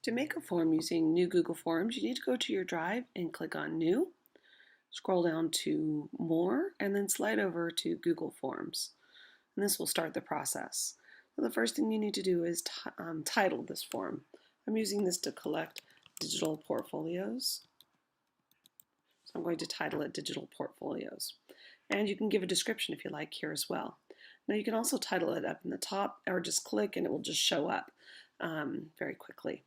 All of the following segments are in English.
To make a form using New Google Forms, you need to go to your Drive and click on New, scroll down to More, and then slide over to Google Forms. And this will start the process. So the first thing you need to do is title this form. I'm using this to collect digital portfolios. So I'm going to title it Digital Portfolios. And you can give a description if you like here as well. Now you can also title it up in the top or just click and it will just show up very quickly.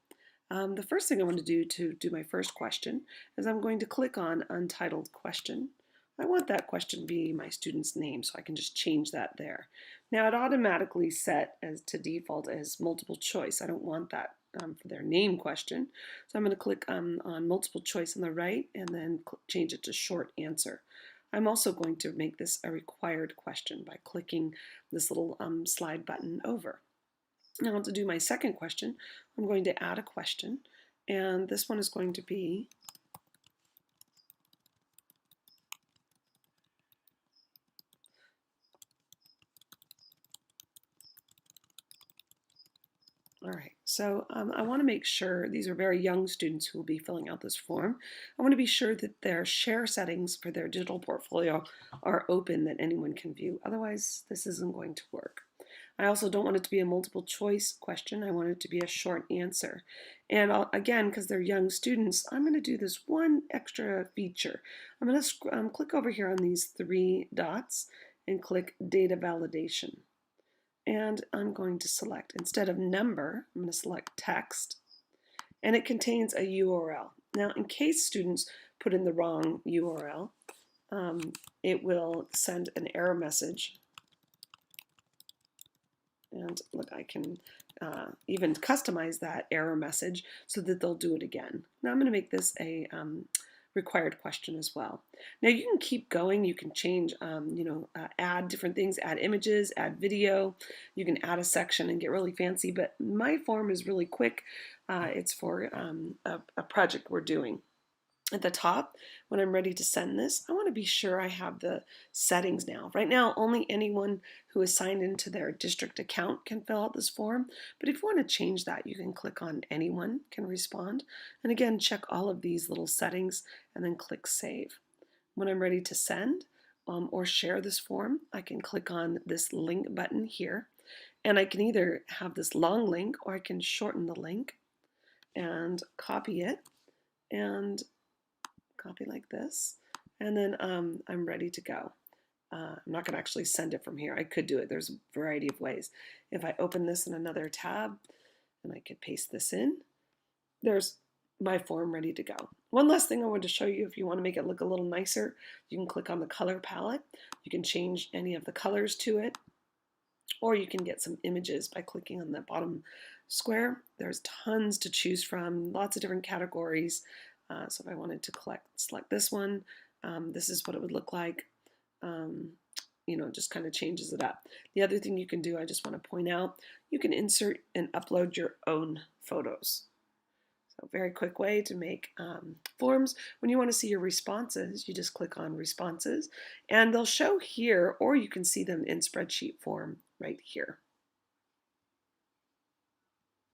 The first thing I want to do my first question is I'm going to click on Untitled Question. I want that question to be my student's name, so I can just change that there. Now it automatically set as to default as multiple choice. I don't want that for their name question. So I'm going to click on multiple choice on the right and then change it to short answer. I'm also going to make this a required question by clicking this little slide button over. Now to do my second question, I'm going to add a question, and this one is going to be, all right, so I want to make sure, these are very young students who will be filling out this form. I want to be sure that their share settings for their digital portfolio are open that anyone can view. Otherwise, this isn't going to work. I also don't want it to be a multiple choice question. I want it to be a short answer. And again, because they're young students, I'm going to do this one extra feature. I'm going to click over here on these three dots and click Data Validation. And I'm going to select, instead of number, I'm going to select text. And it contains a URL. Now, in case students put in the wrong URL, it will send an error message. And look, I can even customize that error message so that they'll do it again. Now I'm going to make this a required question as well. Now you can keep going. You can change, add different things, add images, add video. You can add a section and get really fancy, but my form is really quick. It's for a project we're doing. At the top, when I'm ready to send this, I want to be sure I have the settings now. Right now, only anyone who is signed into their district account can fill out this form. But if you want to change that, you can click on anyone can respond. And again, check all of these little settings and then click Save. When I'm ready to send or share this form, I can click on this link button here. And I can either have this long link or I can shorten the link and copy it and copy like this, and then I'm ready to go. I'm not going to actually send it from here. I could do it. There's a variety of ways. If I open this in another tab, and I could paste this in, there's my form ready to go. One last thing I wanted to show you, if you want to make it look a little nicer, you can click on the color palette. You can change any of the colors to it, or you can get some images by clicking on the bottom square. There's tons to choose from, lots of different categories. So if I wanted to select this one, this is what it would look like. It just kind of changes it up. The other thing you can do, I just want to point out, you can insert and upload your own photos. So very quick way to make forms. When you want to see your responses, you just click on Responses, and they'll show here, or you can see them in spreadsheet form right here.